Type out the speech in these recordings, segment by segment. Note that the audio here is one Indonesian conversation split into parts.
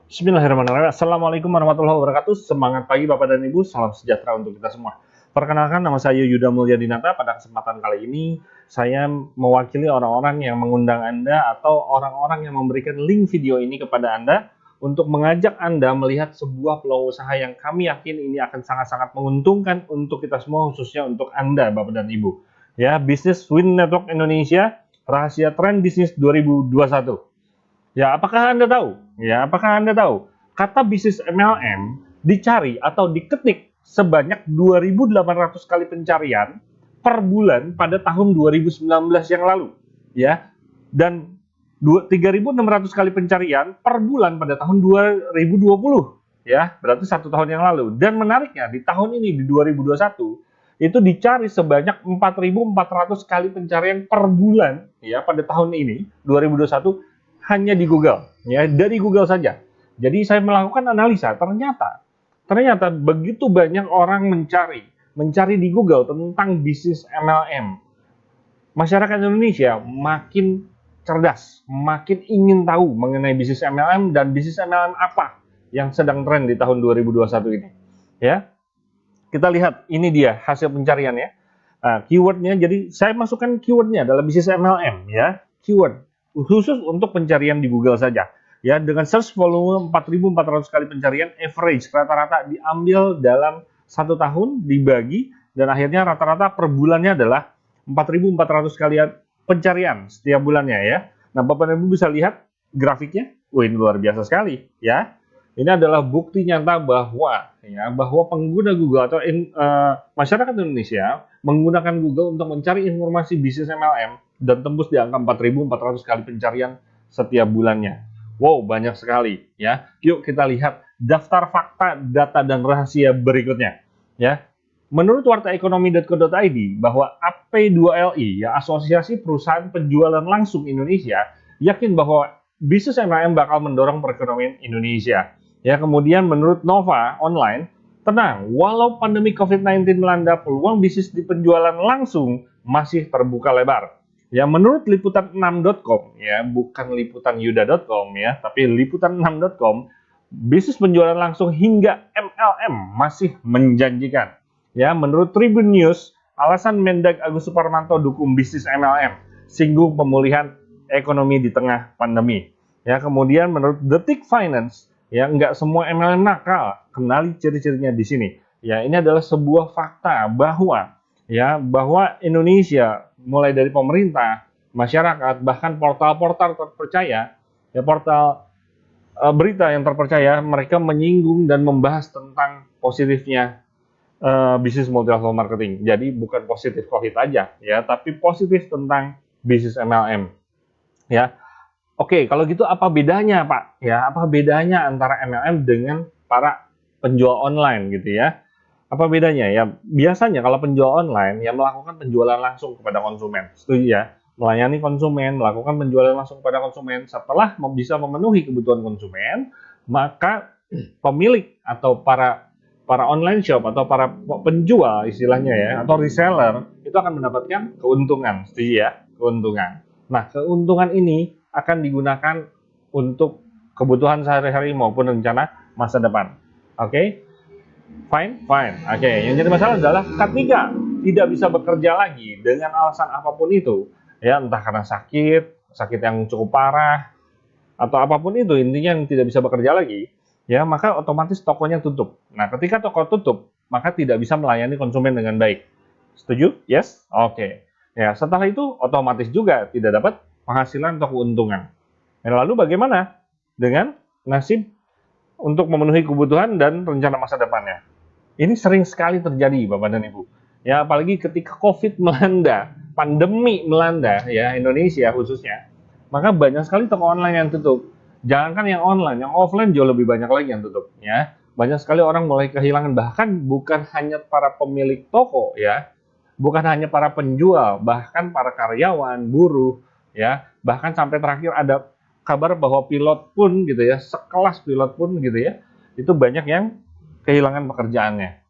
Bismillahirrahmanirrahim. Assalamualaikum warahmatullahi wabarakatuh. Semangat pagi Bapak dan Ibu, salam sejahtera untuk kita semua. Perkenalkan, nama saya Yuda Mulyadinata. Pada kesempatan kali ini, saya mewakili orang-orang yang mengundang Anda atau orang-orang yang memberikan link video ini kepada Anda untuk mengajak Anda melihat sebuah peluang usaha yang kami yakin ini akan sangat-sangat menguntungkan untuk kita semua, khususnya untuk Anda, Bapak dan Ibu. Ya, Bisnis Win Network Indonesia, rahasia tren bisnis 2021. Apakah Anda tahu? Apakah Anda tahu? Kata bisnis MLM dicari atau diketik sebanyak 2.800 kali pencarian per bulan pada tahun 2019 yang lalu, ya. Dan 3.600 kali pencarian per bulan pada tahun 2020, ya. Berarti 1 tahun yang lalu. Dan menariknya di tahun ini di 2021 itu dicari sebanyak 4.400 kali pencarian per bulan, ya, pada tahun ini 2021 hanya di Google, ya, dari Google saja. Jadi saya melakukan analisa, ternyata begitu banyak orang mencari di Google tentang bisnis MLM. Masyarakat Indonesia makin cerdas, makin ingin tahu mengenai bisnis MLM dan bisnis MLM apa yang sedang tren di tahun 2021 ini. Ya, kita lihat ini dia hasil pencariannya. Keywordnya, jadi saya masukkan keywordnya adalah bisnis MLM, ya, keyword khusus untuk pencarian di Google saja, ya, dengan search volume 4.400 kali pencarian, average rata-rata diambil dalam 1 tahun dibagi, dan akhirnya rata-rata per bulannya adalah 4.400 kali pencarian setiap bulannya, ya. Nah, Bapak dan Ibu bisa lihat grafiknya, ini luar biasa sekali, ya. Ini adalah bukti nyata bahwa pengguna Google atau masyarakat Indonesia menggunakan Google untuk mencari informasi bisnis MLM dan tembus di angka 4.400 kali pencarian setiap bulannya. Wow, banyak sekali, ya. Yuk kita lihat daftar fakta, data, dan rahasia berikutnya, ya. Menurut wartaekonomi.co.id bahwa AP2LI, ya, Asosiasi Perusahaan Penjualan Langsung Indonesia, yakin bahwa bisnis MLM bakal mendorong perekonomian Indonesia. Ya, kemudian menurut Nova Online, tenang, walau pandemi COVID-19 melanda, peluang bisnis di penjualan langsung masih terbuka lebar. Ya, menurut liputan6.com, ya, bukan liputan-yuda.com, ya, tapi liputan6.com, bisnis penjualan langsung hingga MLM masih menjanjikan. Ya, menurut Tribun News, alasan Mendag Agus Suparmanto dukung bisnis MLM, singgung pemulihan ekonomi di tengah pandemi. Ya, kemudian menurut Detik Finance, ya, nggak semua MLM nakal, kenali ciri-cirinya di sini. Ya, ini adalah sebuah fakta bahwa Indonesia mulai dari pemerintah, masyarakat, bahkan portal-portal terpercaya, ya, portal berita yang terpercaya, mereka menyinggung dan membahas tentang positifnya bisnis multi level marketing. Jadi bukan positif COVID aja, ya, tapi positif tentang bisnis MLM. Ya. Oke, kalau gitu apa bedanya, Pak? Ya, apa bedanya antara MLM dengan para penjual online gitu ya? Apa bedanya? Ya, biasanya kalau penjual online yang melakukan penjualan langsung kepada konsumen. Setuju ya? Melayani konsumen, melakukan penjualan langsung kepada konsumen. Setelah bisa memenuhi kebutuhan konsumen, maka pemilik atau para online shop atau para penjual istilahnya, ya, atau reseller itu akan mendapatkan keuntungan. Setuju ya? Keuntungan. Nah, keuntungan ini akan digunakan untuk kebutuhan sehari-hari maupun rencana masa depan. Oke? Fine? Oke, yang jadi masalah adalah ketika tidak bisa bekerja lagi dengan alasan apapun itu, ya, entah karena sakit yang cukup parah, atau apapun itu, intinya yang tidak bisa bekerja lagi, ya, maka otomatis tokonya tutup. Nah, ketika toko tutup, maka tidak bisa melayani konsumen dengan baik. Setuju? Yes? Oke. Ya, setelah itu otomatis juga tidak dapat penghasilan atau keuntungan. Dan lalu bagaimana dengan nasib untuk memenuhi kebutuhan dan rencana masa depannya? Ini sering sekali terjadi, Bapak dan Ibu. Ya, apalagi ketika COVID melanda, pandemi melanda, ya, Indonesia khususnya, maka banyak sekali toko online yang tutup. Jangankan yang online, yang offline jauh lebih banyak lagi yang tutup, ya. Banyak sekali orang mulai kehilangan, bahkan bukan hanya para pemilik toko, ya, bukan hanya para penjual, bahkan para karyawan, buruh, ya, bahkan sampai terakhir ada kabar bahwa pilot pun gitu ya, sekelas pilot pun gitu ya, itu banyak yang kehilangan pekerjaannya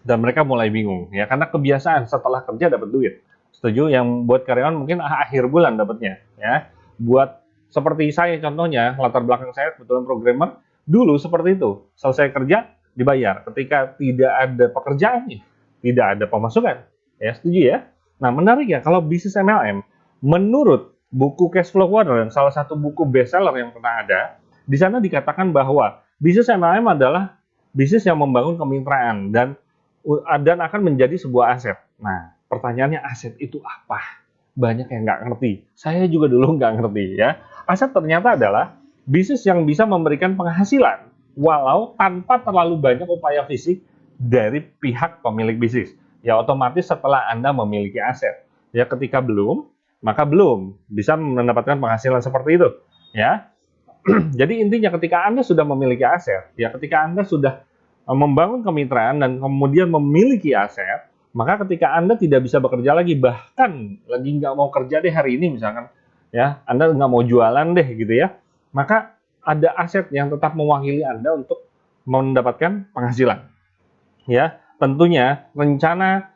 dan mereka mulai bingung, ya, karena kebiasaan setelah kerja dapat duit. Setuju? Yang buat karyawan mungkin akhir bulan dapatnya, ya. Buat seperti saya contohnya, latar belakang saya kebetulan programmer, Dulu seperti itu, selesai kerja dibayar. Ketika tidak ada pekerjaan, ya, tidak ada pemasukan. Ya, setuju ya? Nah, menarik ya kalau bisnis MLM, menurut buku Cash Flow Quadrant, salah satu buku bestseller yang pernah ada, di sana dikatakan bahwa bisnis MLM adalah bisnis yang membangun kemitraan dan akan menjadi sebuah aset. Nah, pertanyaannya aset itu apa? Banyak yang nggak ngerti. Saya juga dulu nggak ngerti ya. Aset ternyata adalah bisnis yang bisa memberikan penghasilan walau tanpa terlalu banyak upaya fisik dari pihak pemilik bisnis. Ya otomatis setelah Anda memiliki aset. Ya ketika belum, maka belum bisa mendapatkan penghasilan seperti itu. Ya. Jadi intinya ketika Anda sudah memiliki aset, ya ketika Anda sudah membangun kemitraan dan kemudian memiliki aset, maka ketika Anda tidak bisa bekerja lagi, bahkan lagi nggak mau kerja deh hari ini misalkan, ya Anda nggak mau jualan deh gitu ya, maka ada aset yang tetap mewakili Anda untuk mendapatkan penghasilan. Ya, tentunya rencana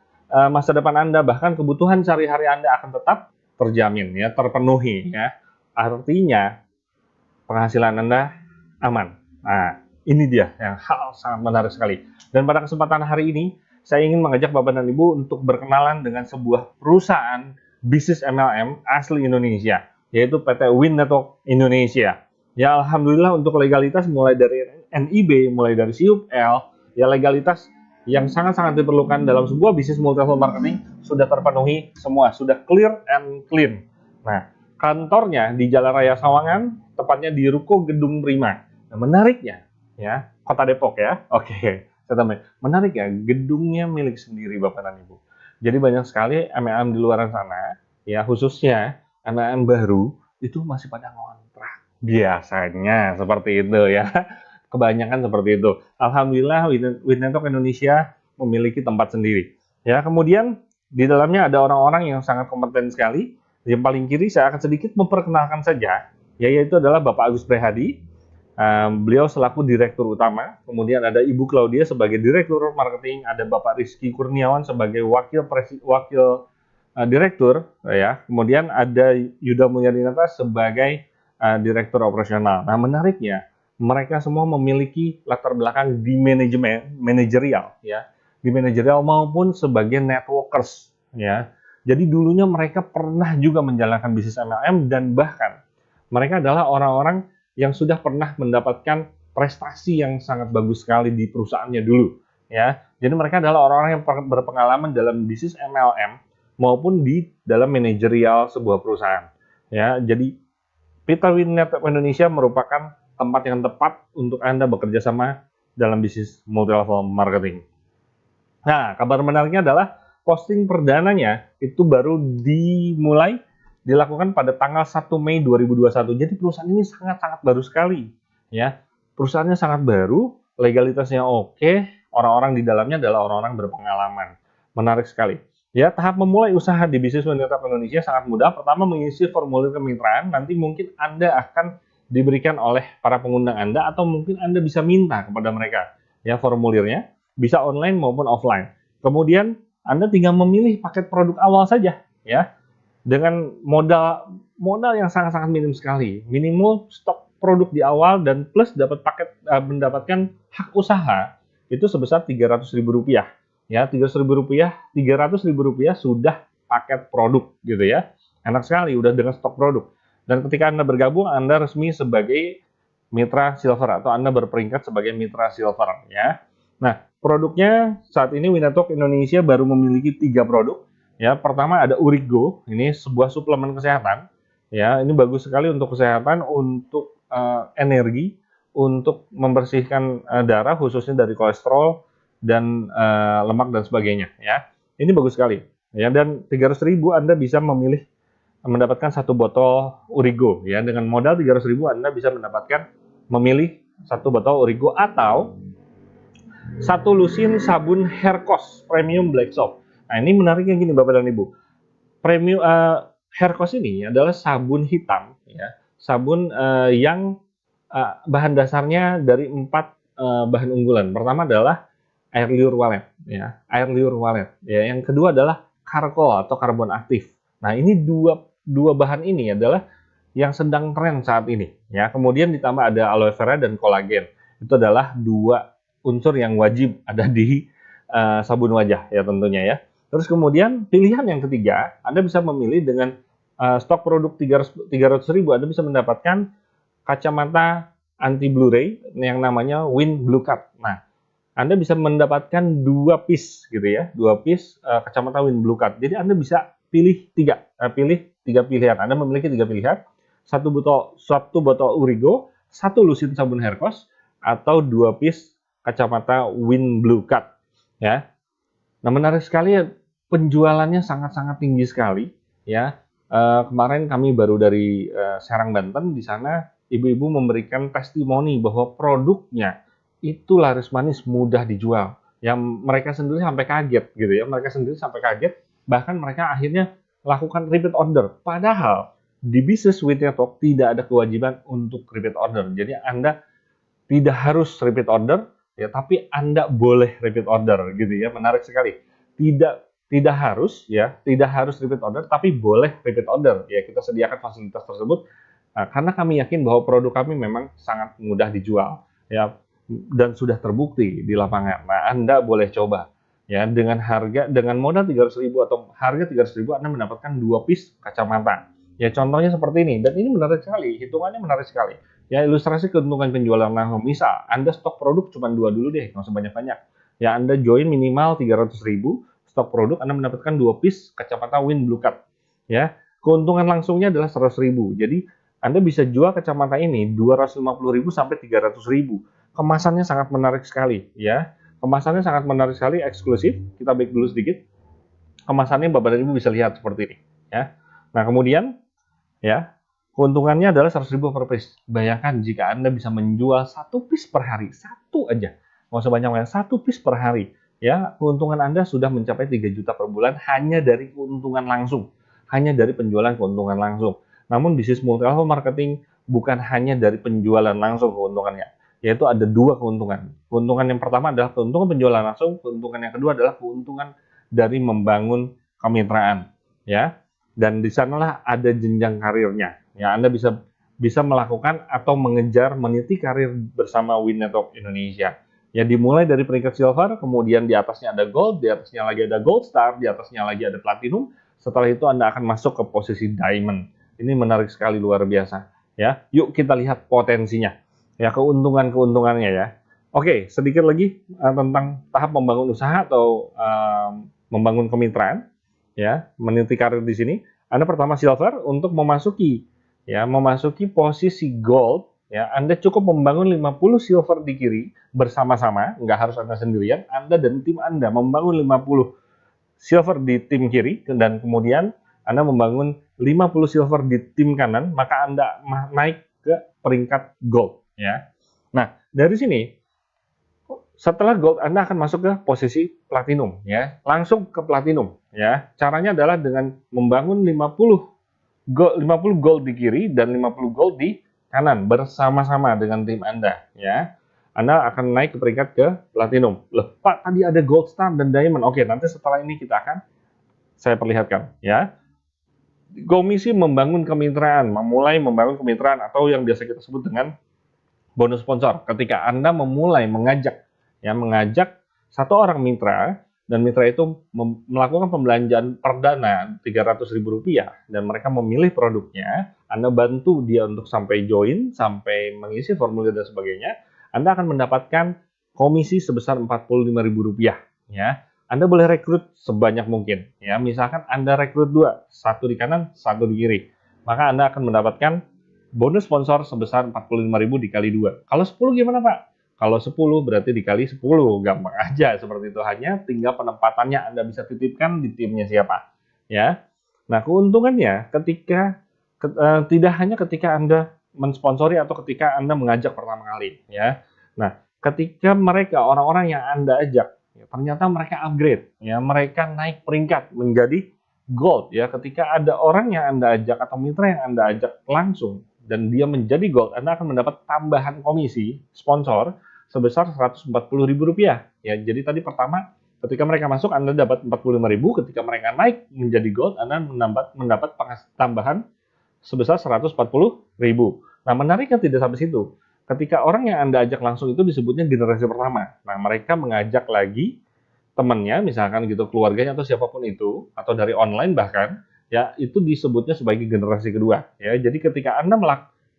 masa depan Anda bahkan kebutuhan sehari-hari Anda akan tetap terjamin ya, terpenuhi ya. Artinya penghasilan Anda aman. Nah, ini dia yang hal sangat menarik sekali. Dan pada kesempatan hari ini, saya ingin mengajak Bapak dan Ibu untuk berkenalan dengan sebuah perusahaan bisnis MLM asli Indonesia, yaitu PT Win Network Indonesia. Ya, alhamdulillah untuk legalitas mulai dari NIB, mulai dari CUPL, ya legalitas yang sangat-sangat diperlukan dalam sebuah bisnis multi-level marketing sudah terpenuhi semua, sudah clear and clean. Nah, kantornya di Jalan Raya Sawangan, tepatnya di Ruko Gedung Prima. Nah, menariknya, ya, Kota Depok ya. Oke, saya tambahin. Menarik ya, gedungnya milik sendiri Bapak dan Ibu. Jadi banyak sekali MLM di luar sana, ya khususnya MLM baru, itu masih pada ngontrak. Biasanya seperti itu ya. Kebanyakan seperti itu. Alhamdulillah Win Network Indonesia memiliki tempat sendiri. Ya, kemudian di dalamnya ada orang-orang yang sangat kompeten sekali. Yang paling kiri saya akan sedikit memperkenalkan saja, yaitu adalah Bapak Agus Prihadi. Beliau selaku Direktur Utama, kemudian ada Ibu Claudia sebagai Direktur Marketing, ada Bapak Rizky Kurniawan sebagai Wakil Direktur, ya. Kemudian ada Yuda Mulyadinata sebagai Direktur Operasional. Nah, menariknya, mereka semua memiliki latar belakang di manajerial, ya, di manajerial maupun sebagai networkers, ya. Jadi dulunya mereka pernah juga menjalankan bisnis MLM dan bahkan mereka adalah orang-orang yang sudah pernah mendapatkan prestasi yang sangat bagus sekali di perusahaannya dulu, ya. Jadi mereka adalah orang-orang yang berpengalaman dalam bisnis MLM maupun di dalam manajerial sebuah perusahaan, ya. Jadi PT Win Network Indonesia merupakan tempat yang tepat untuk Anda bekerja sama dalam bisnis multi-level marketing. Nah, kabar menariknya adalah posting perdananya itu baru dilakukan pada tanggal 1 Mei 2021. Jadi perusahaan ini sangat-sangat baru sekali, ya. Perusahaannya sangat baru, legalitasnya oke, orang-orang di dalamnya adalah orang-orang berpengalaman. Menarik sekali. Ya, tahap memulai usaha di bisnis Win Network Indonesia sangat mudah. Pertama, mengisi formulir kemitraan, nanti mungkin Anda akan diberikan oleh para pengundang Anda atau mungkin Anda bisa minta kepada mereka, ya, formulirnya bisa online maupun offline. Kemudian Anda tinggal memilih paket produk awal saja, ya, dengan modal yang sangat-sangat minim sekali. Minimal stok produk di awal dan plus dapat mendapatkan hak usaha itu sebesar Rp300.000. Ya, Rp300.000 sudah paket produk gitu ya. Enak sekali udah dengan stok produk. Dan ketika Anda bergabung, Anda resmi sebagai mitra silver atau Anda berperingkat sebagai mitra silver, ya. Nah, produknya saat ini Win Network Indonesia baru memiliki 3 produk. Ya, pertama ada Urigo, ini sebuah suplemen kesehatan. Ya, ini bagus sekali untuk kesehatan, untuk energi, untuk membersihkan darah khususnya dari kolesterol dan lemak dan sebagainya. Ya, ini bagus sekali. Ya, dan 300.000 Anda bisa mendapatkan 1 botol Urigo. Ya, dengan modal 300.000 Anda bisa memilih 1 botol Urigo atau 1 lusin sabun Haircos Premium Black Soap. Nah, ini menariknya gini Bapak dan Ibu. Premium Haircos ini adalah sabun hitam, ya. Sabun yang bahan dasarnya dari 4 bahan unggulan. Pertama adalah air liur walet, ya. Air liur walet. Ya, yang kedua adalah charcoal atau karbon aktif. Nah, ini dua bahan ini adalah yang sedang tren saat ini, ya. Kemudian ditambah ada aloe vera dan kolagen. Itu adalah dua unsur yang wajib ada di sabun wajah ya tentunya ya. Terus kemudian pilihan yang ketiga, Anda bisa memilih dengan stok produk 300.000, Anda bisa mendapatkan kacamata anti blue ray yang namanya Wind Blue Cut. Nah, Anda bisa mendapatkan 2 piece gitu ya, 2 piece kacamata Wind Blue Cut. Jadi Anda bisa pilih tiga pilihan. Anda memiliki 3 pilihan, satu botol Urigo, 1 lusin sabun Hercos, atau 2 piece kacamata Wind Blue Cut ya. Nah, menarik sekali ya, penjualannya sangat-sangat tinggi sekali ya. Kemarin kami baru dari Serang, Banten. Di sana ibu-ibu memberikan testimoni bahwa produknya itu laris manis, mudah dijual. Yang mereka sendiri sampai kaget gitu ya. Mereka sendiri sampai kaget, bahkan mereka akhirnya lakukan repeat order. Padahal di bisnis with network tidak ada kewajiban untuk repeat order. Jadi Anda tidak harus repeat order ya, tapi Anda boleh repeat order gitu ya. Menarik sekali. Tidak harus ya, tidak harus repeat order, tapi boleh repeat order ya. Kita sediakan fasilitas tersebut karena kami yakin bahwa produk kami memang sangat mudah dijual ya, dan sudah terbukti di lapangan. Nah, Anda boleh coba ya, dengan modal 300.000 atau harga 300.000 Anda mendapatkan 2 piece kacamata. Ya, contohnya seperti ini, dan ini menarik sekali, hitungannya menarik sekali. Ya, ilustrasi keuntungan penjualan langsung. Misal, Anda stok produk cuma 2 dulu deh, nggak usah banyak-banyak. Ya, Anda join minimal 300.000, stok produk Anda mendapatkan 2 piece kacamata Wind Blue Cut. Ya, keuntungan langsungnya adalah 100.000. Jadi, Anda bisa jual kacamata ini 250.000 sampai 300.000. Kemasannya sangat menarik sekali, ya. Kemasannya sangat menarik sekali, eksklusif. Kita back dulu sedikit. Kemasannya Bapak dan Ibu bisa lihat seperti ini, ya. Nah, kemudian ya, keuntungannya adalah 100.000 per piece. Bayangkan jika Anda bisa menjual 1 piece per hari, satu aja, nggak usah banyak-banyak, 1 piece per hari, ya, keuntungan Anda sudah mencapai 3 juta per bulan hanya dari keuntungan langsung, hanya dari penjualan keuntungan langsung. Namun bisnis multi level marketing bukan hanya dari penjualan langsung keuntungannya, yaitu ada 2 keuntungan. Keuntungan yang pertama adalah keuntungan penjualan langsung, keuntungan yang kedua adalah keuntungan dari membangun kemitraan, ya. Dan di sanalah ada jenjang karirnya. Ya, Anda bisa melakukan atau meniti karir bersama Wind Network Indonesia. Ya, dimulai dari peringkat silver, kemudian di atasnya ada gold, di atasnya lagi ada gold star, di atasnya lagi ada platinum. Setelah itu Anda akan masuk ke posisi diamond. Ini menarik sekali, luar biasa. Ya, yuk kita lihat potensinya. Ya, keuntungannya ya. Oke, sedikit lagi tentang tahap membangun usaha atau membangun kemitraan. Ya, meniti karir di sini. Anda pertama silver untuk memasuki posisi gold. Ya, Anda cukup membangun 50 silver di kiri bersama-sama, nggak harus Anda sendirian. Anda dan tim Anda membangun 50 silver di tim kiri, dan kemudian Anda membangun 50 silver di tim kanan, maka Anda naik ke peringkat gold. Ya. Nah, dari sini setelah gold Anda akan masuk ke posisi platinum ya. Langsung ke platinum ya. Caranya adalah dengan membangun 50 gold di kiri dan 50 gold di kanan bersama-sama dengan tim Anda ya. Anda akan naik ke peringkat ke platinum. Loh, Pak, tadi ada gold star dan diamond. Oke, nanti setelah ini saya perlihatkan ya. Komisi membangun kemitraan, memulai membangun kemitraan atau yang biasa kita sebut dengan bonus sponsor. Ketika Anda memulai mengajak satu orang mitra, dan mitra itu melakukan pembelanjaan perdana Rp300.000 dan mereka memilih produknya, Anda bantu dia untuk sampai join, sampai mengisi formulir dan sebagainya, Anda akan mendapatkan komisi sebesar Rp45.000 ya. Anda boleh rekrut sebanyak mungkin ya. Misalkan Anda rekrut 2, satu di kanan, satu di kiri, maka Anda akan mendapatkan bonus sponsor sebesar Rp45.000 dikali 2. Kalau 10 gimana, Pak? Kalau 10 berarti dikali 10, gampang aja seperti itu. Hanya tinggal penempatannya Anda bisa titipkan di timnya siapa, ya. Nah, keuntungannya tidak hanya ketika Anda mensponsori atau ketika Anda mengajak pertama kali, ya. Nah, ketika orang-orang yang Anda ajak, ya, ternyata mereka upgrade, ya, mereka naik peringkat menjadi gold, ya. Ketika ada orang yang Anda ajak atau mitra yang Anda ajak langsung dan dia menjadi gold, Anda akan mendapat tambahan komisi sponsor sebesar Rp140.000 ya. Jadi tadi pertama ketika mereka masuk Anda dapat Rp45.000, ketika mereka naik menjadi gold Anda mendapat tambahan sebesar Rp140.000. Nah, menariknya tidak sampai situ. ketika orang yang Anda ajak langsung itu disebutnya generasi pertama. Nah, mereka mengajak lagi temannya, misalkan gitu, keluarganya atau siapapun itu, atau dari online bahkan, ya itu disebutnya sebagai generasi kedua. Ya, jadi ketika Anda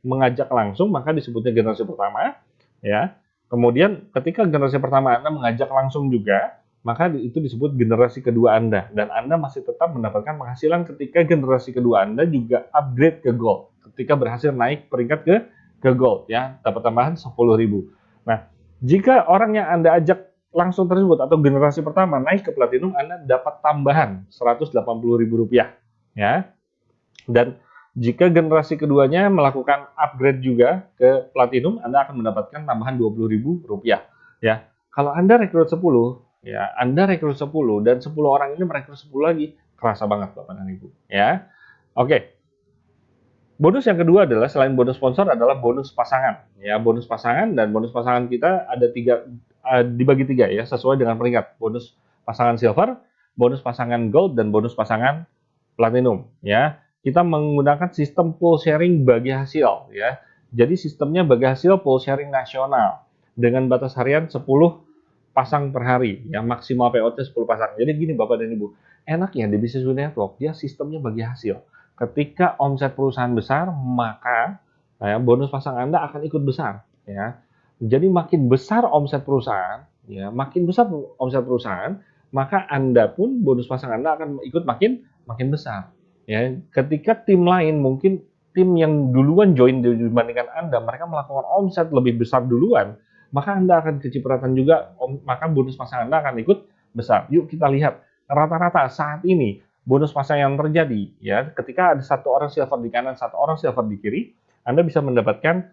mengajak langsung, maka disebutnya generasi pertama. Ya, kemudian ketika generasi pertama Anda mengajak langsung juga, maka itu disebut generasi kedua Anda. Dan Anda masih tetap mendapatkan penghasilan ketika generasi kedua Anda juga upgrade ke Gold. Ketika berhasil naik peringkat ke Gold, ya, dapat tambahan 10.000. Nah, jika orang yang Anda ajak langsung tersebut atau generasi pertama naik ke Platinum, Anda dapat tambahan Rp180.000, ya. Dan jika generasi keduanya melakukan upgrade juga ke Platinum, Anda akan mendapatkan tambahan Rp20.000, ya. Kalau Anda rekrut 10, ya, Anda rekrut 10 dan 10 orang ini merekrut 10 lagi, kerasa banget Bapak dan Ibu, ya. Oke. Bonus yang kedua adalah selain bonus sponsor adalah bonus pasangan. Ya, bonus pasangan dan bonus pasangan kita ada dibagi tiga ya, sesuai dengan peringkat. Bonus pasangan silver, bonus pasangan gold, dan bonus pasangan platinum. Ya, kita menggunakan sistem pool sharing bagi hasil. Ya, jadi sistemnya bagi hasil pool sharing nasional dengan batas harian 10 pasang per hari. Ya, maksimal POT 10 pasang. Jadi gini Bapak dan Ibu, enaknya di Business Network dia sistemnya bagi hasil. Ketika omset perusahaan besar, maka ya, bonus pasang Anda akan ikut besar. Ya. Jadi makin besar omset perusahaan, ya, makin besar omset perusahaan, maka Anda pun bonus pasang Anda akan ikut makin besar. Ya. Ketika tim lain, mungkin tim yang duluan join dibandingkan Anda, mereka melakukan omset lebih besar duluan, maka Anda akan kecipratan juga, maka bonus pasang Anda akan ikut besar. Yuk kita lihat rata-rata saat ini bonus pasang yang terjadi, ya, ketika ada satu orang silver di kanan, satu orang silver di kiri, Anda bisa mendapatkan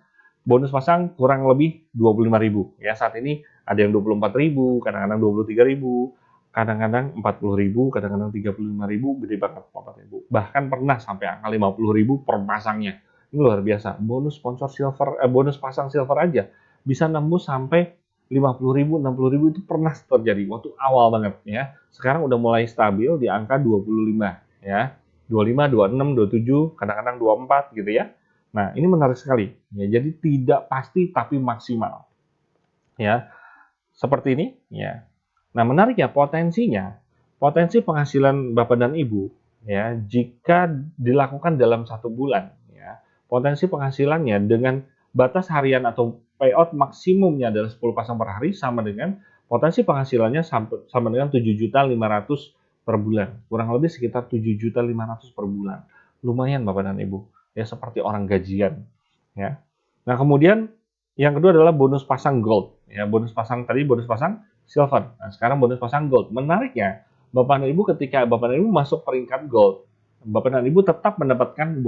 bonus pasang kurang lebih 25.000. Ya, saat ini ada yang 24.000, kadang-kadang 23.000, kadang-kadang 40.000, kadang-kadang 35.000, gede banget Bapak Ibu. Bahkan pernah sampai angka 50.000 per pasangnya. Ini luar biasa. Bonus sponsor silver, bonus pasang silver aja bisa nembus sampai 50.000, 60.000 itu pernah terjadi waktu awal banget ya. Sekarang udah mulai stabil di angka 25 ya. 25, 26, 27, kadang-kadang 24 gitu ya. Nah, ini menarik sekali ya. Jadi tidak pasti tapi maksimal. Ya. Seperti ini ya. Nah, menarik ya potensi penghasilan Bapak dan Ibu ya jika dilakukan dalam 1 bulan ya. Potensi penghasilannya dengan batas harian atau payout maksimumnya adalah 10 pasang per hari sama dengan potensi penghasilannya sama dengan 7.500.000 per bulan. Kurang lebih sekitar 7.500.000 per bulan. Lumayan Bapak dan Ibu. Ya seperti orang gajian. Ya. Nah, kemudian yang kedua adalah bonus pasang gold. Ya, bonus pasang silver. Nah, sekarang bonus pasang gold. Menariknya, Bapak dan Ibu ketika Bapak dan Ibu masuk peringkat gold, Bapak dan Ibu tetap mendapatkan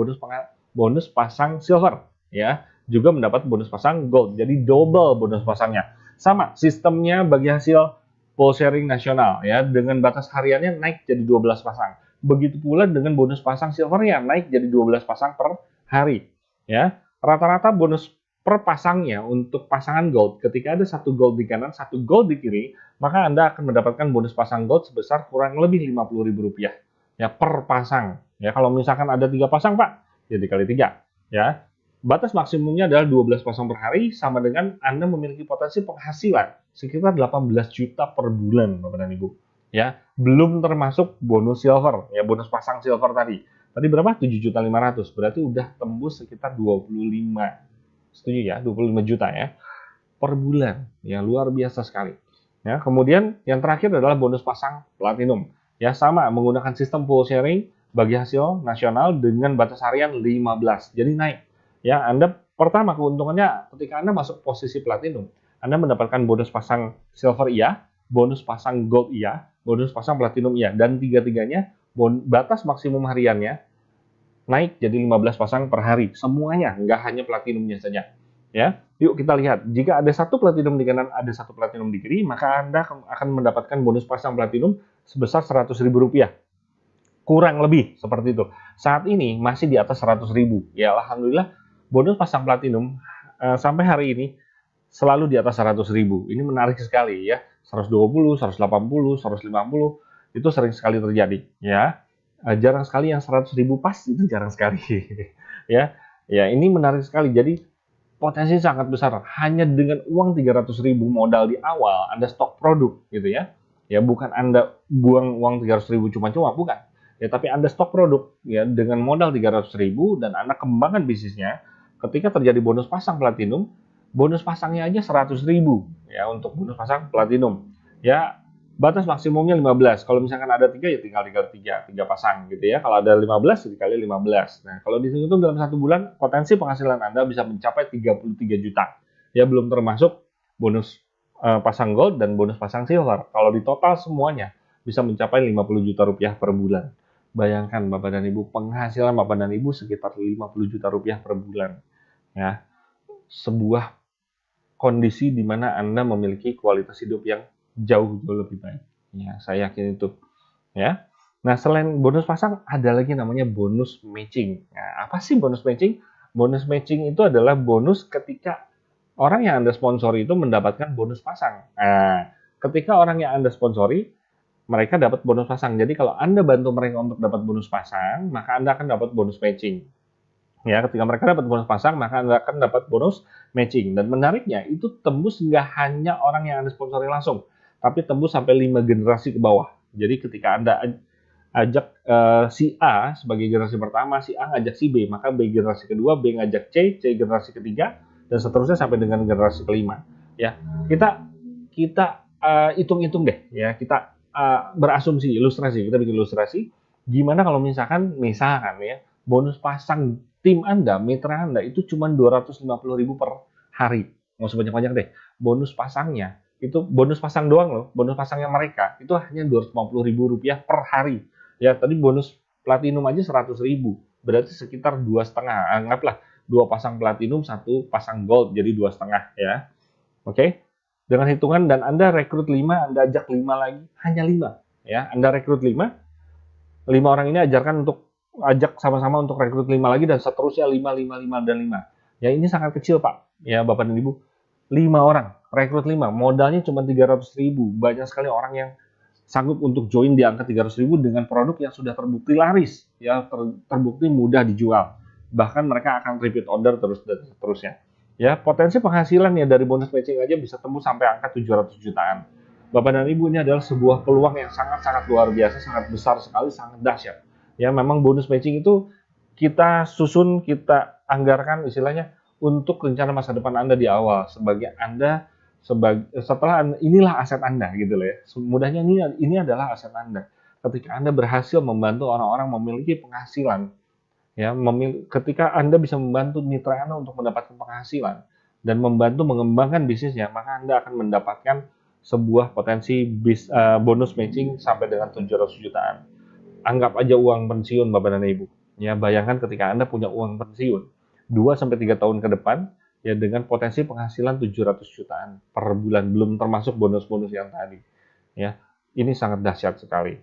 bonus pasang silver. Ya, juga mendapat bonus pasang gold. Jadi double bonus pasangnya. Sama, sistemnya bagi hasil pool sharing nasional ya, dengan batas hariannya naik jadi 12 pasang. Begitu pula dengan bonus pasang silvernya naik jadi 12 pasang per hari ya. Rata-rata bonus per pasangnya untuk pasangan gold, ketika ada 1 gold di kanan, 1 gold di kiri, maka Anda akan mendapatkan bonus pasang gold sebesar kurang lebih Rp50.000 ya per pasang. Ya, kalau misalkan ada 3 pasang, Pak, ya dikali 3 ya. Batas maksimumnya adalah 12 pasang per hari, sama dengan Anda memiliki potensi penghasilan sekitar 18 juta per bulan, Bapak dan Ibu. Ya, belum termasuk bonus silver, ya bonus pasang silver tadi. Tadi berapa? 7.500.000, berarti udah tembus sekitar 25. Setuju ya, 25 juta ya per bulan. Ya, luar biasa sekali. Ya, kemudian yang terakhir adalah bonus pasang platinum. Ya, sama menggunakan sistem pool sharing bagi hasil nasional dengan batas harian 15. Jadi naik. Ya, Anda pertama keuntungannya ketika Anda masuk posisi platinum, Anda mendapatkan bonus pasang silver iya, bonus pasang gold iya, bonus pasang platinum iya, dan tiga-tiganya batas maksimum hariannya naik jadi 15 pasang per hari. Semuanya, nggak hanya platinumnya saja. Ya, yuk kita lihat. Jika ada 1 platinum di kanan, ada 1 platinum di kiri, maka Anda akan mendapatkan bonus pasang platinum sebesar Rp100.000. Kurang lebih seperti itu. Saat ini masih di atas 100.000. Ya, alhamdulillah bonus pasang platinum sampai hari ini selalu di atas 100.000. Ini menarik sekali ya. 120, 180, 150 itu sering sekali terjadi ya. Jarang sekali yang 100.000 pas, itu jarang sekali. Ya. Ya, ini menarik sekali. Jadi potensi sangat besar. Hanya dengan uang 300.000 modal di awal, Anda stok produk gitu ya. Ya bukan Anda buang uang 300.000 cuma-cuma, bukan. Ya tapi Anda stok produk ya dengan modal 300.000 dan Anda kembangkan bisnisnya. Ketika terjadi bonus pasang platinum, bonus pasangnya aja 100.000 ya untuk bonus pasang platinum. Ya batas maksimumnya 15. Kalau misalkan ada 3 ya tinggal dikali 3 pasang gitu ya. Kalau ada 15 dikali 15. Nah, kalau dihitung dalam 1 bulan potensi penghasilan Anda bisa mencapai 33 juta. Ya belum termasuk bonus pasang gold dan bonus pasang silver. Kalau di total semuanya bisa mencapai 50 juta rupiah per bulan. Bayangkan Bapak dan Ibu, penghasilan Bapak dan Ibu sekitar 50 juta rupiah per bulan. Ya, sebuah kondisi di mana Anda memiliki kualitas hidup yang jauh lebih baik. Ya, saya yakin itu. Ya. Nah, selain bonus pasang, ada lagi namanya bonus matching. Nah, apa sih bonus matching? Bonus matching itu adalah bonus ketika orang yang Anda sponsori itu mendapatkan bonus pasang. Nah, ketika orang yang Anda sponsori, mereka dapat bonus pasang. Jadi kalau Anda bantu mereka untuk dapat bonus pasang, maka Anda akan dapat bonus matching. Ya, ketika mereka dapat bonus pasang, maka Anda akan dapat bonus matching. Dan menariknya, itu tembus nggak hanya orang yang Anda sponsori langsung, tapi tembus sampai 5 generasi ke bawah. Jadi ketika Anda ajak si A sebagai generasi pertama, si A ngajak si B, maka B generasi kedua, B ngajak C, C generasi ketiga, dan seterusnya sampai dengan generasi kelima. Ya, kita hitung-hitung deh, ya kita berasumsi, ilustrasi, kita bikin ilustrasi. Gimana kalau misalkan ya, bonus pasang tim Anda, mitra Anda itu cuma 250.000 per hari. Nggak usah banyak-banyak deh. Bonus pasangnya, itu bonus pasang doang loh. Bonus pasangnya mereka, itu hanya 250.000 rupiah per hari. Ya, tadi bonus platinum aja 100.000. Berarti sekitar 2,5. Anggaplah 2 pasang platinum, 1 pasang gold, jadi 2,5 ya. Oke? Dengan hitungan dan Anda rekrut 5, Anda ajak 5 lagi, hanya 5. Ya, Anda rekrut 5 orang ini ajarkan untuk ajak sama-sama untuk rekrut 5 lagi dan seterusnya 5, 5, 5, dan 5. Ya ini sangat kecil Pak, ya Bapak dan Ibu. 5 orang, rekrut 5, modalnya cuma 300.000. Banyak sekali orang yang sanggup untuk join di angka 300.000 dengan produk yang sudah terbukti laris, ya terbukti mudah dijual. Bahkan mereka akan repeat order terus dan seterusnya. Ya, potensi penghasilan ya dari bonus matching aja bisa tembus sampai angka 700 jutaan. Bapak dan Ibu, ini adalah sebuah peluang yang sangat-sangat luar biasa, sangat besar sekali, sangat dahsyat. Ya, memang bonus matching itu kita susun, kita anggarkan istilahnya untuk rencana masa depan Anda di awal. Sebagai Anda, setelah inilah aset Anda gitu loh ya. Mudahnya ini adalah aset Anda. Ketika Anda berhasil membantu orang-orang memiliki penghasilan, ya, ketika Anda bisa membantu mitra Anda untuk mendapatkan penghasilan dan membantu mengembangkan bisnisnya, maka Anda akan mendapatkan sebuah potensi bonus matching sampai dengan 700 jutaan. Anggap aja uang pensiun Bapak dan Ibu. Ya, bayangkan ketika Anda punya uang pensiun 2 sampai 3 tahun ke depan ya dengan potensi penghasilan 700 jutaan per bulan, belum termasuk bonus-bonus yang tadi. Ya, ini sangat dahsyat sekali.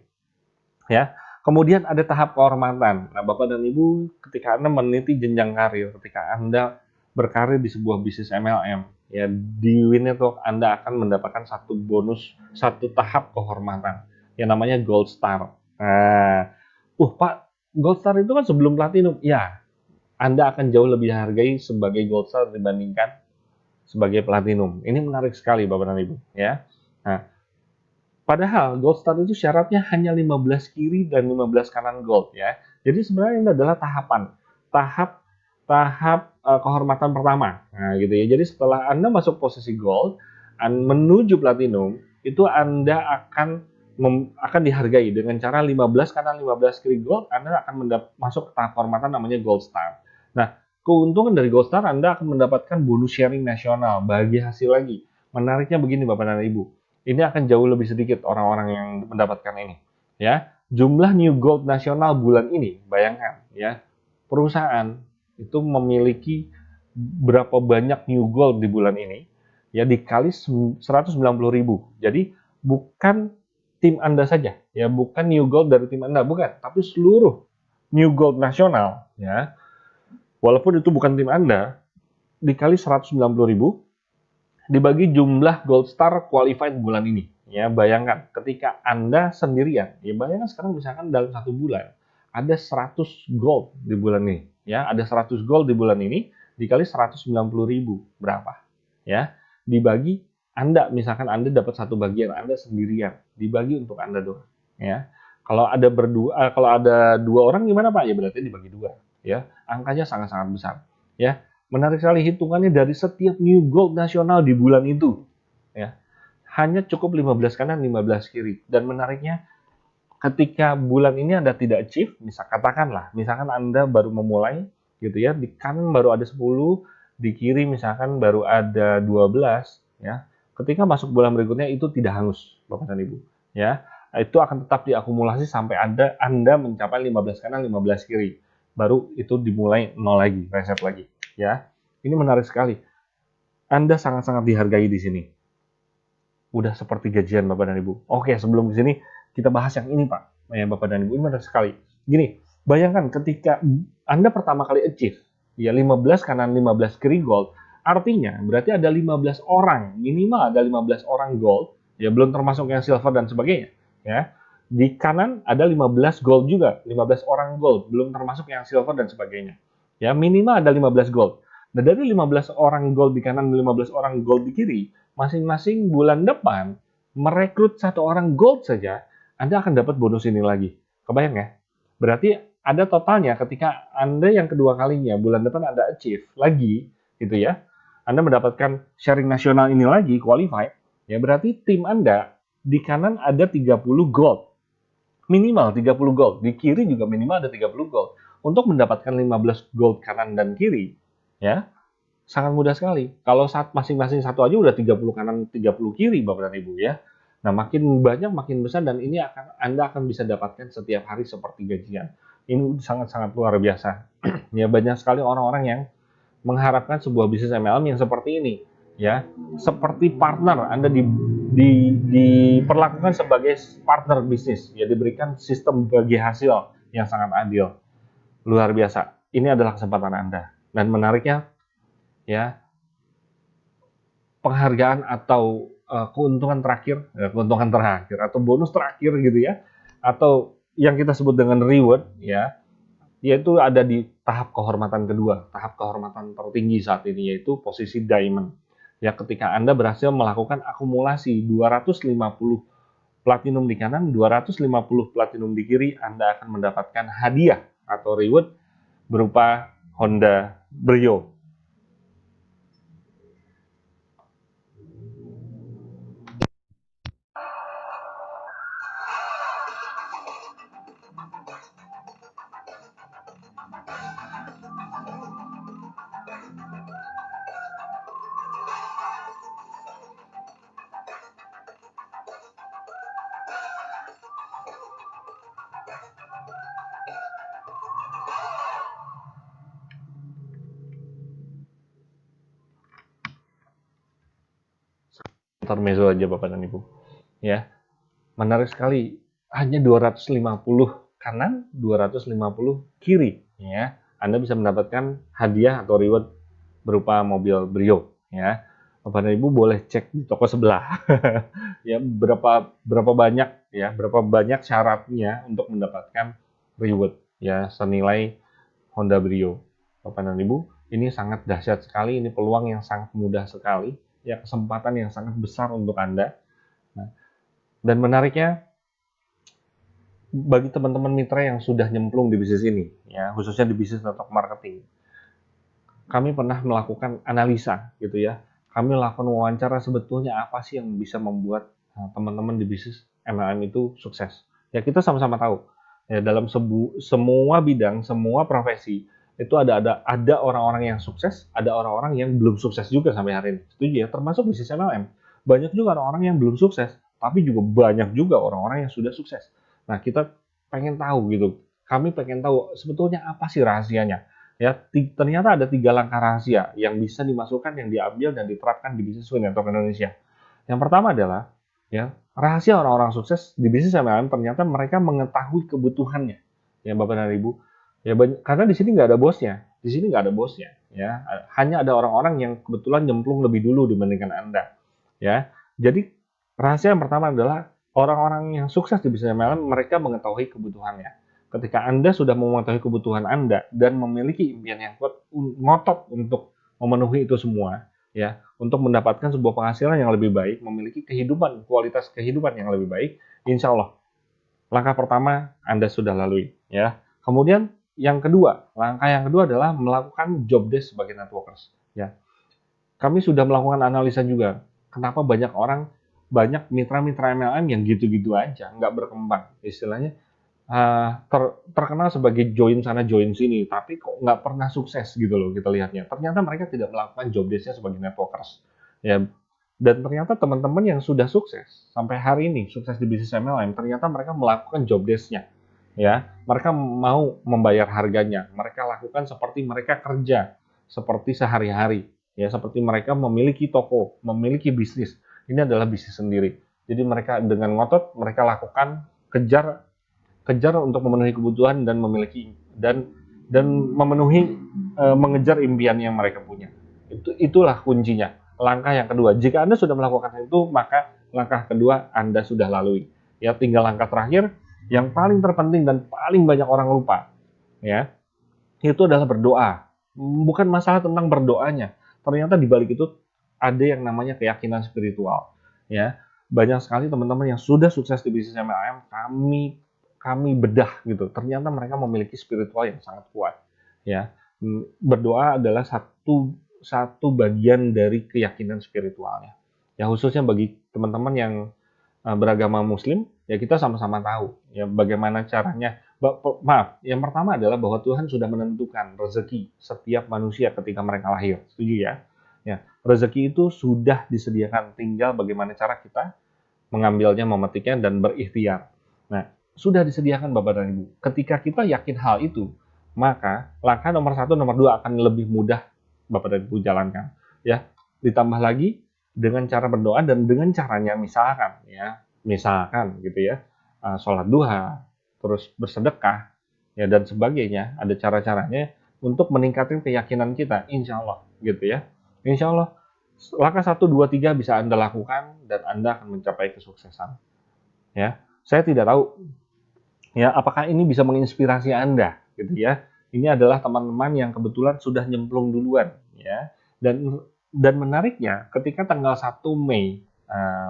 Ya. Kemudian ada tahap kehormatan. Nah, Bapak dan Ibu, ketika Anda meniti jenjang karir, ketika Anda berkarir di sebuah bisnis MLM, ya di Winnetalk Anda akan mendapatkan satu tahap kehormatan yang namanya Gold Star. Nah, Pak, Gold Star itu kan sebelum Platinum. Ya, Anda akan jauh lebih hargai sebagai Gold Star dibandingkan sebagai Platinum. Ini menarik sekali Bapak dan Ibu, ya. Nah, padahal Gold Star itu syaratnya hanya 15 kiri dan 15 kanan gold ya. Jadi sebenarnya ini adalah tahap kehormatan pertama. Nah, gitu ya. Jadi setelah Anda masuk posisi gold, menuju platinum, itu Anda akan dihargai dengan cara 15 kanan 15 kiri gold, Anda akan masuk ke tahap kehormatan namanya Gold Star. Nah, keuntungan dari Gold Star Anda akan mendapatkan bonus sharing nasional, bagi hasil lagi. Menariknya begini Bapak dan Ibu. Ini akan jauh lebih sedikit orang-orang yang mendapatkan ini. Ya, jumlah new gold nasional bulan ini, bayangkan ya, perusahaan itu memiliki berapa banyak new gold di bulan ini, ya dikali 190.000. Jadi bukan tim Anda saja, ya bukan new gold dari tim Anda, bukan, tapi seluruh new gold nasional, ya, walaupun itu bukan tim Anda, dikali 190.000 dibagi jumlah Gold Star qualified bulan ini. Ya, bayangkan ketika Anda sendirian, ya bayangkan sekarang misalkan dalam 1 bulan ada 100 gold di bulan ini, ya, ada 100 gold di bulan ini dikali 190.000 berapa? Ya, dibagi Anda, misalkan Anda dapat satu bagian, Anda sendirian, dibagi untuk Anda doang, ya. Kalau ada dua orang gimana Pak? Ya berarti dibagi dua, ya. Angkanya sangat-sangat besar, ya. Menarik sekali hitungannya dari setiap new gold nasional di bulan itu, ya. Hanya cukup 15 kanan, 15 kiri. Dan menariknya, ketika bulan ini Anda tidak achieve, misalkan Anda baru memulai, gitu ya, di kanan baru ada 10, di kiri misalkan baru ada 12, ya. Ketika masuk bulan berikutnya itu tidak hangus, Bapak dan Ibu, ya. Itu akan tetap diakumulasi sampai Anda mencapai 15 kanan, 15 kiri. Baru itu dimulai nol lagi, reset lagi, ya. Ini menarik sekali. Anda sangat-sangat dihargai di sini. Udah seperti gajian Bapak dan Ibu. Oke, sebelum ke sini kita bahas yang ini Pak. Ya Bapak dan Ibu, ini menarik sekali. Gini, bayangkan ketika Anda pertama kali achieve, ya 15 kanan 15 kiri gold, artinya berarti ada 15 orang, minimal ada 15 orang gold, ya belum termasuk yang silver dan sebagainya, ya. Di kanan ada 15 gold juga, 15 orang gold, belum termasuk yang silver dan sebagainya. Ya, minimal ada 15 gold. Nah, dari 15 orang gold di kanan dan 15 orang gold di kiri, masing-masing bulan depan merekrut satu orang gold saja, Anda akan dapat bonus ini lagi. Kebayang ya? Berarti ada totalnya ketika Anda yang kedua kalinya bulan depan Anda achieve lagi, gitu ya. Anda mendapatkan sharing nasional ini lagi, qualified, ya berarti tim Anda di kanan ada 30 gold. Minimal 30 gold. Di kiri juga minimal ada 30 gold. Untuk mendapatkan 15 gold kanan dan kiri, ya, sangat mudah sekali. Kalau masing-masing satu aja udah 30 kanan, 30 kiri Bapak dan Ibu ya. Nah, makin banyak makin besar dan ini Anda akan bisa dapatkan setiap hari seperti gajian. Ini sangat-sangat luar biasa. Ya, banyak sekali orang-orang yang mengharapkan sebuah bisnis MLM yang seperti ini, ya. Seperti partner, Anda diperlakukan sebagai partner bisnis, ya diberikan sistem bagi hasil yang sangat adil. Luar biasa. Ini adalah kesempatan Anda. Dan menariknya, ya, penghargaan atau keuntungan terakhir atau bonus terakhir gitu ya, atau yang kita sebut dengan reward, ya, yaitu ada di tahap kehormatan kedua, tahap kehormatan tertinggi saat ini, yaitu posisi diamond. Ya, ketika Anda berhasil melakukan akumulasi 250 platinum di kanan, 250 platinum di kiri, Anda akan mendapatkan hadiah atau reward berupa Honda Brio. Intermezzo aja Bapak dan Ibu. Ya, menarik sekali. Hanya 250 kanan, 250 kiri, ya. Anda bisa mendapatkan hadiah atau reward berupa mobil Brio, ya. Bapak dan Ibu boleh cek di toko sebelah. Ya, berapa banyak syaratnya untuk mendapatkan reward, ya, senilai Honda Brio. Bapak dan Ibu, ini sangat dahsyat sekali, ini peluang yang sangat mudah sekali, ya, kesempatan yang sangat besar untuk Anda. Nah, dan menariknya, bagi teman-teman mitra yang sudah nyemplung di bisnis ini, ya, khususnya di bisnis network marketing, kami pernah melakukan analisa, gitu ya. Kami melakukan wawancara sebetulnya apa sih yang bisa membuat teman-teman di bisnis MLM itu sukses. Ya, kita sama-sama tahu, ya, dalam semua bidang, semua profesi, itu ada orang-orang yang sukses, ada orang-orang yang belum sukses juga sampai hari ini. Setuju ya? Termasuk bisnis MLM. Banyak juga orang-orang yang belum sukses, tapi juga banyak juga orang-orang yang sudah sukses. Nah, kita pengen tahu gitu. Kami pengen tahu sebetulnya apa sih rahasianya. Ya, ternyata ada 3 langkah rahasia yang bisa dimasukkan, yang diambil dan diterapkan di bisnis Network Indonesia. Yang pertama adalah, ya, rahasia orang-orang sukses di bisnis MLM ternyata mereka mengetahui kebutuhannya. Ya, Bapak dan Ibu. Ya, karena di sini nggak ada bosnya. Di sini nggak ada bosnya. Ya, hanya ada orang-orang yang kebetulan nyemplung lebih dulu dibandingkan Anda. Ya, jadi rahasia yang pertama adalah orang-orang yang sukses di bisnis MLM mereka mengetahui kebutuhannya. Ketika Anda sudah mengetahui kebutuhan Anda dan memiliki impian yang kuat, ngotot untuk memenuhi itu semua, ya, untuk mendapatkan sebuah penghasilan yang lebih baik, memiliki kualitas kehidupan yang lebih baik, insya Allah langkah pertama Anda sudah lalui, ya. Kemudian langkah yang kedua adalah melakukan job desk sebagai networkers, ya. Kami sudah melakukan analisa juga, kenapa banyak mitra-mitra MLM yang gitu-gitu aja, nggak berkembang. Istilahnya terkenal sebagai join sana join sini, tapi kok nggak pernah sukses gitu loh kita lihatnya. Ternyata mereka tidak melakukan job desk-nya sebagai networkers, ya. Dan ternyata teman-teman yang sudah sukses sampai hari ini, sukses di bisnis MLM, ternyata mereka melakukan job desk-nya, ya. Mereka mau membayar harganya, mereka lakukan seperti mereka kerja, seperti sehari-hari, ya, seperti mereka memiliki toko, memiliki bisnis. Ini adalah bisnis sendiri. Jadi mereka dengan ngotot mereka lakukan, kejar untuk memenuhi kebutuhan dan mengejar impian yang mereka punya. Itulah kuncinya. Langkah yang kedua, jika Anda sudah melakukan itu, maka langkah kedua Anda sudah lalui. Ya, tinggal langkah terakhir yang paling terpenting dan paling banyak orang lupa, ya. Itu adalah berdoa. Bukan masalah tentang berdoanya. Ternyata di balik itu ada yang namanya keyakinan spiritual, ya. Banyak sekali teman-teman yang sudah sukses di bisnis MLM, kami bedah gitu. Ternyata mereka memiliki spiritual yang sangat kuat, ya. Berdoa adalah satu bagian dari keyakinan spiritualnya. Ya, khususnya bagi teman-teman yang beragama Muslim, ya kita sama-sama tahu ya bagaimana caranya. Yang pertama adalah bahwa Tuhan sudah menentukan rezeki setiap manusia ketika mereka lahir. Setuju ya? Ya, rezeki itu sudah disediakan, tinggal bagaimana cara kita mengambilnya, memetiknya dan berikhtiar. Nah, sudah disediakan Bapak dan Ibu. Ketika kita yakin hal itu, maka langkah nomor 1, nomor 2 akan lebih mudah Bapak dan Ibu jalankan. Ya, ditambah lagi dengan cara berdoa dan dengan caranya misalkan gitu ya, sholat duha, terus bersedekah, ya dan sebagainya. Ada cara-caranya untuk meningkatkan keyakinan kita, insya Allah gitu ya. Insya Allah langkah 1, 2, 3 bisa Anda lakukan dan Anda akan mencapai kesuksesan. Ya, saya tidak tahu ya apakah ini bisa menginspirasi Anda gitu ya. Ini adalah teman-teman yang kebetulan sudah nyemplung duluan ya. Dan menariknya ketika tanggal 1 Mei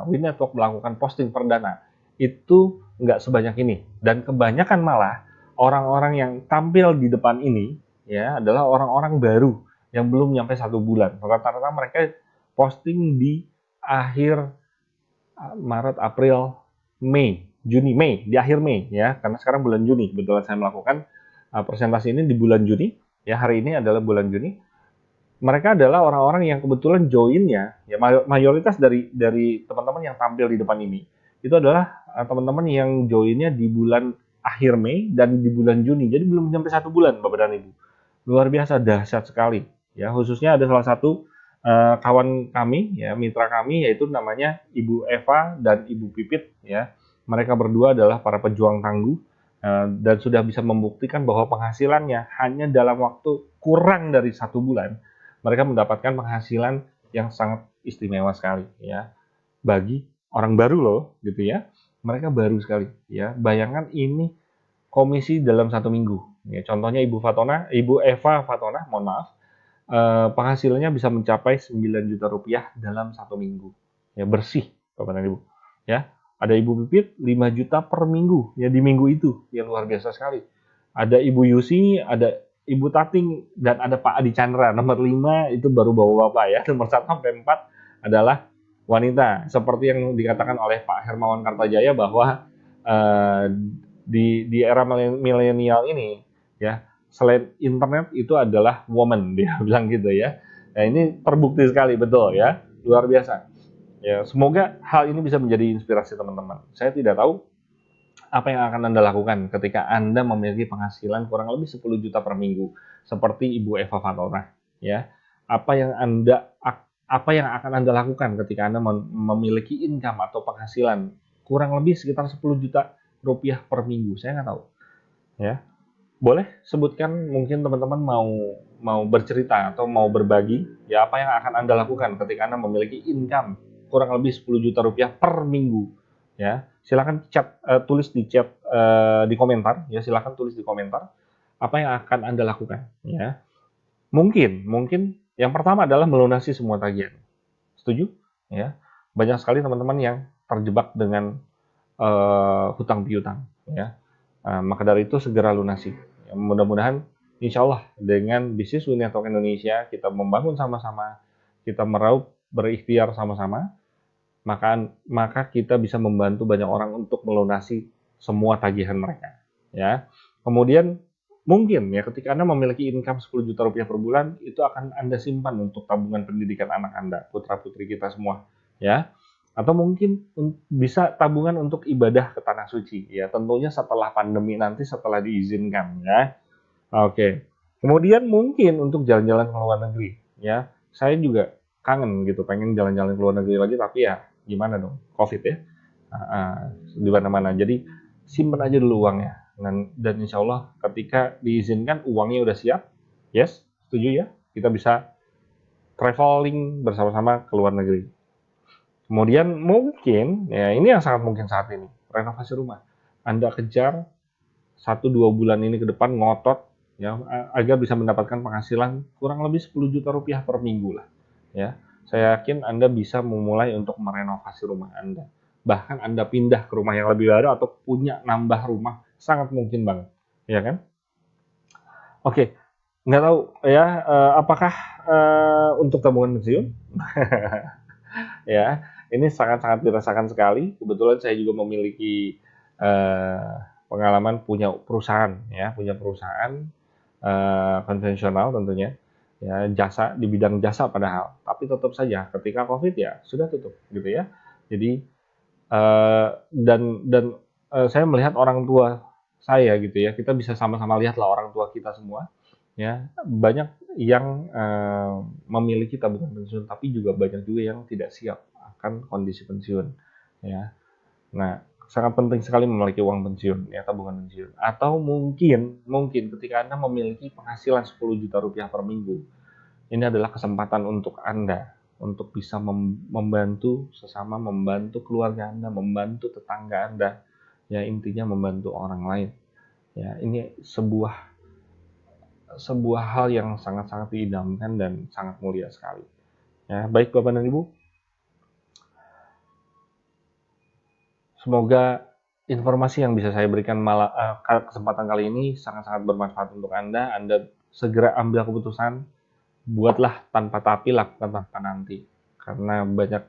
Win Network melakukan posting perdana itu nggak sebanyak ini, dan kebanyakan malah orang-orang yang tampil di depan ini ya adalah orang-orang baru yang belum nyampe 1 bulan. Rata-rata mereka posting di akhir Maret, April, Mei, Juni, Mei, di akhir Mei ya, karena sekarang bulan Juni. Kebetulan saya melakukan presentasi ini di bulan Juni, ya hari ini adalah bulan Juni. Mereka adalah orang-orang yang kebetulan joinnya, ya mayoritas dari teman-teman yang tampil di depan ini, itu adalah teman-teman yang joinnya di bulan akhir Mei dan di bulan Juni, jadi belum sampai 1 bulan Bapak dan Ibu. Luar biasa, dahsyat sekali. Ya, khususnya ada salah satu kawan kami, ya mitra kami, yaitu namanya Ibu Eva dan Ibu Pipit, ya. Mereka berdua adalah para pejuang tangguh dan sudah bisa membuktikan bahwa penghasilannya hanya dalam waktu kurang dari 1 bulan, mereka mendapatkan penghasilan yang sangat istimewa sekali, ya. Bagi orang baru loh, gitu ya. Mereka baru sekali, ya. Bayangkan ini komisi dalam 1 minggu. Ya, contohnya Ibu Eva Fatona, mohon maaf. Penghasilannya bisa mencapai 9 juta rupiah dalam 1 minggu. Ya, bersih, Bapak dan Ibu. Ya, ada Ibu Pipit 5 juta per minggu ya di minggu itu, yang luar biasa sekali. Ada Ibu Yusi, ada Ibu Tating, dan ada Pak Adi Chandra. Nomor 5 itu baru bapak-bapak ya. Nomor 1 sampai 4 adalah wanita. Seperti yang dikatakan oleh Pak Hermawan Kartajaya bahwa di era milenial ini ya, selain internet itu adalah woman, dia bilang gitu ya. Nah, ini terbukti sekali, betul ya, luar biasa. Ya, semoga hal ini bisa menjadi inspirasi teman-teman. Saya tidak tahu apa yang akan Anda lakukan ketika Anda memiliki penghasilan kurang lebih 10 juta per minggu, seperti Ibu Eva Fatona, ya. Apa yang akan Anda lakukan ketika Anda memiliki income atau penghasilan kurang lebih sekitar 10 juta rupiah per minggu? Saya nggak tahu, ya. Boleh sebutkan, mungkin teman-teman mau bercerita atau mau berbagi ya apa yang akan Anda lakukan ketika Anda memiliki income kurang lebih 10 juta rupiah per minggu ya. Silakan tulis di chat di komentar ya, silahkan tulis di komentar apa yang akan Anda lakukan ya. Mungkin yang pertama adalah melunasi semua tagihan. Setuju? Ya. Banyak sekali teman-teman yang terjebak dengan hutang piutang ya. Maka dari itu segera lunasi. Ya, mudah-mudahan insya Allah dengan bisnis We Network Indonesia kita membangun sama-sama, kita meraup berikhtiar sama-sama, maka kita bisa membantu banyak orang untuk melunasi semua tagihan mereka ya. Kemudian mungkin ya ketika Anda memiliki income 10 juta rupiah per bulan, itu akan Anda simpan untuk tabungan pendidikan anak Anda, putra-putri kita semua ya. Atau mungkin bisa tabungan untuk ibadah ke tanah suci ya, tentunya setelah pandemi nanti, setelah diizinkan ya. Oke. Kemudian mungkin untuk jalan-jalan ke luar negeri ya. Saya juga kangen gitu, pengen jalan-jalan ke luar negeri lagi, tapi ya gimana dong, COVID ya, di mana-mana. Jadi simpan aja dulu uangnya, dan insya Allah ketika diizinkan uangnya udah siap, yes, setuju ya, kita bisa traveling bersama-sama ke luar negeri. Kemudian mungkin, ya ini yang sangat mungkin saat ini, renovasi rumah. Anda kejar 1-2 bulan ini ke depan ngotot ya, agar bisa mendapatkan penghasilan kurang lebih 10 juta rupiah per minggu lah ya. Saya yakin Anda bisa memulai untuk merenovasi rumah Anda. Bahkan Anda pindah ke rumah yang lebih baru atau punya nambah rumah, sangat mungkin banget, ya kan? Oke, nggak tahu ya, apakah untuk tabungan pensiun? Ya, ini sangat-sangat dirasakan sekali. Kebetulan saya juga memiliki pengalaman punya perusahaan konvensional tentunya. Ya, jasa di bidang jasa padahal, tapi tetap saja ketika COVID ya sudah tutup gitu ya. Jadi saya melihat orang tua saya gitu ya, kita bisa sama-sama lihatlah orang tua kita semua ya, banyak yang memiliki tabungan pensiun, tapi juga banyak juga yang tidak siap akan kondisi pensiun ya. Nah, sangat penting sekali memiliki uang pensiun ya, tabungan pensiun. Atau mungkin ketika Anda memiliki penghasilan 10 juta rupiah per minggu, ini adalah kesempatan untuk Anda untuk bisa membantu sesama, membantu keluarga Anda, membantu tetangga Anda. Ya, intinya membantu orang lain. Ya, ini sebuah hal yang sangat-sangat diidamkan dan sangat mulia sekali. Ya, baik Bapak dan Ibu. Semoga informasi yang bisa saya berikan kesempatan kali ini sangat-sangat bermanfaat untuk Anda. Anda segera ambil keputusan, buatlah tanpa tapi, lakukan tanpa nanti. Karena banyak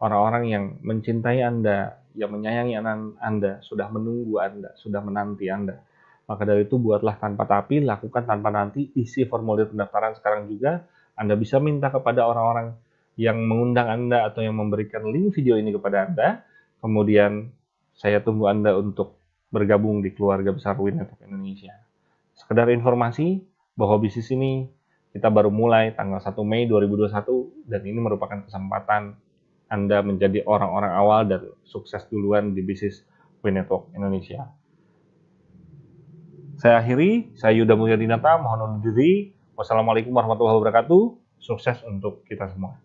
orang-orang yang mencintai Anda, yang menyayangi Anda, sudah menunggu Anda, sudah menanti Anda. Maka dari itu buatlah tanpa tapi, lakukan tanpa nanti, isi formulir pendaftaran sekarang juga. Anda bisa minta kepada orang-orang yang mengundang Anda atau yang memberikan link video ini kepada Anda. Kemudian saya tunggu Anda untuk bergabung di keluarga besar We Network Indonesia. Sekedar informasi bahwa bisnis ini kita baru mulai tanggal 1 Mei 2021 dan ini merupakan kesempatan Anda menjadi orang-orang awal dan sukses duluan di bisnis We Network Indonesia. Saya akhiri, saya Yuda Mulyadinata, mohon undur diri. Wassalamualaikum warahmatullahi wabarakatuh. Sukses untuk kita semua.